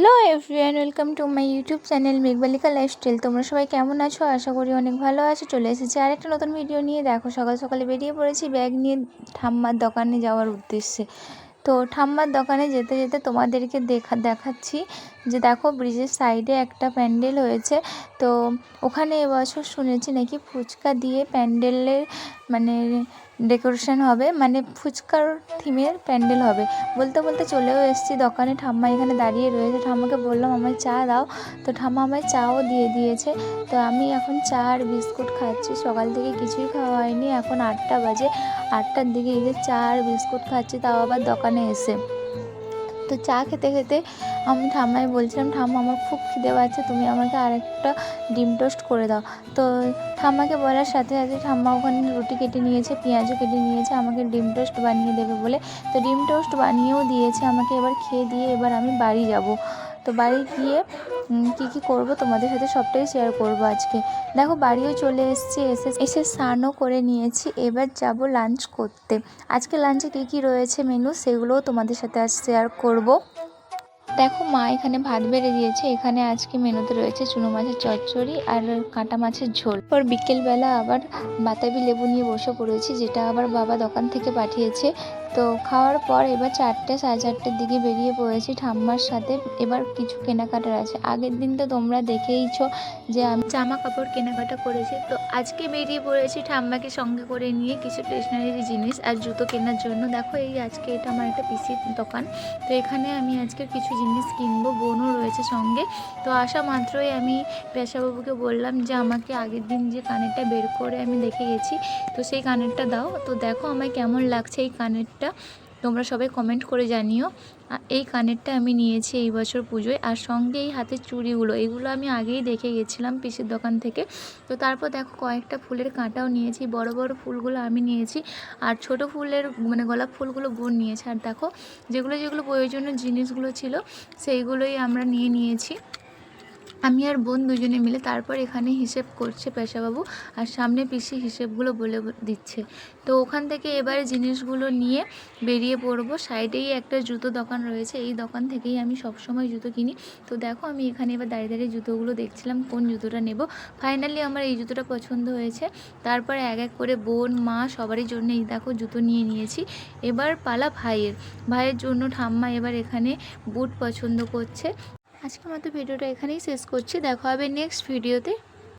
Hello everyone, welcome to my YouTube channel মেঘবালিকা lifestyle. তোমরা সবাই কেমন আছো? আশা করি অনেক ভালো আছো। চলে এসেছি আরেকটা নতুন ভিডিও নিয়ে। দেখো সকাল সকালে বেরিয়ে পড়েছি ব্যাগ নিয়ে ঠাম্মার দোকানে যাওয়ার উদ্দেশ্যে। তো ঠাম্মার দোকানে যেতে যেতে তোমাদেরকে দেখাচ্ছি যে দেখো ব্রিজের সাইডে একটা প্যান্ডেল হয়েছে। তো ওখানে এবছর শুনেছি নাকি ফুচকা দিয়ে প্যান্ডেলের মানে ডেকোরেশন হবে, মানে ফুচকার থিমের প্যান্ডেল হবে। বলতে বলতে চলেও এসেছি দোকানে। ঠাম্মা এখানে দাঁড়িয়ে রয়েছে। ঠাম্মাকে বললাম আমায় চা দাও, তো ঠাম্মা আমায় চাও দিয়ে দিয়েছে। তো আমি এখন চা আর বিস্কুট খাচ্ছি। সকাল থেকে কিছুই খাওয়া হয়নি। এখন 8টা বাজে। 8টার দিকে এই যে চা আর বিস্কুট খাচ্ছি, তাও আবার দোকানে এসে। তো চা খেতে খেতে আমি ঠাম্মায় বলছিলাম, ঠাম্মা আমার খুব খিদে পাচ্ছে, তুমি আমাকে আরেকটা ডিম টোস্ট করে দাও। তো ঠাম্মাকে বলার সাথে সাথে ঠাম্মা ওখানে রুটি কেটে নিয়েছে, পেঁয়াজও কেটে নিয়েছে আমাকে ডিম টোস্ট বানিয়ে দেবে বলে। তো ডিম টোস্ট বানিয়েও দিয়েছে আমাকে। এবার খেয়ে দিয়ে এবার আমি বাড়ি যাব। তো বাড়ি গিয়ে কী করবো তোমাদের সাথে সবটাই শেয়ার করবো আজকে। দেখো বাড়িও চলে এসেছি, এসে স্নানও করে নিয়েছি। এবার যাব লাঞ্চ করতে। আজকে লাঞ্চে কী রয়েছে মেনু সেগুলোও তোমাদের সাথে আজ শেয়ার করব। দেখো মা এখানে ভাত বেড়ে দিয়েছে। এখানে আজকে মেনুতে রয়েছে চুনো মাছের চচ্চড়ি আর কাঁটা মাছের ঝোল। পর বিকেলবেলা আবার বাতাবি লেবু নিয়ে বসে পড়েছি, যেটা আবার বাবা দোকান থেকে পাঠিয়েছে। তো খাওয়ার পর এবার 4টে সাড়ে 4টের দিকে বেরিয়ে পড়েছি ঠাম্মার সাথে। এবার কিছু কেনাকাটার আছে। আগের দিন তো তোমরা দেখেইছো যে আমি জামা কাপড় কেনাকাটা করেছি। তো আজকে বেরিয়ে পড়েছি ঠাম্মাকে সঙ্গে করে নিয়ে কিছু স্টেশনারি জিনিস আর জুতো কেনার জন্য। দেখো এই আজকে এটা আমার একটা পিসির দোকান। তো এখানে আমি আজকে কিছু জিনিস কিনবো, বোনও রয়েছে সঙ্গে। তো আসা মাত্রই আমি পেশাবাবুকে বললাম যে আমাকে আগের দিন যে কানেরটা বের করে আমি দেখে গেছি, তো সেই কানেরটা দাও। তো দেখো আমায় কেমন লাগছে এই কানেরটা, তোমরা সবাই কমেন্ট করে জানিও। এই কানেরটা আমি নিয়েছি এই বছর পুজোয়। আর সঙ্গে এই হাতের চুড়িগুলো, এগুলো আমি আগেই দেখে গেছিলাম পিসির দোকান থেকে। তো তারপর দেখো কয়েকটা ফুলের কাঁটাও নিয়েছি। বড় বড় ফুলগুলো আমি নিয়েছি, আর ছোট ফুলের মানে গোলাপ ফুলগুলো বোন নিয়েছে। আর দেখো যেগুলো যেগুলো প্রয়োজনীয় জিনিসগুলো ছিল সেইগুলোই আমরা নিয়েছি আমি আর বোন দুজনে মিলে। তারপর এখানে হিসেব করছে পেশাবাবু, আর সামনে পিসি হিসেবগুলো বলে দিচ্ছে। তো ওখান থেকে এবারে জিনিসগুলো নিয়ে বেরিয়ে পড়বো। সাইডেই একটা জুতো দোকান রয়েছে, এই দোকান থেকেই আমি সবসময় জুতো কিনি। তো দেখো আমি এখানে এবার দাঁড়িয়ে দাঁড়িয়ে জুতোগুলো দেখছিলাম কোন জুতোটা নেব। ফাইনালি আমার এই জুতোটা পছন্দ হয়েছে। তারপরে এক এক করে বোন মা সবারই জন্য এই দেখো জুতো নিয়েছি। এবার পালা ভাইয়ের জন্য ঠাম্মা এবার এখানে বুট পছন্দ করছে। আজকের মতো ভিডিওটা এখানেই শেষ করছি। দেখা হবে নেক্সট ভিডিওতে।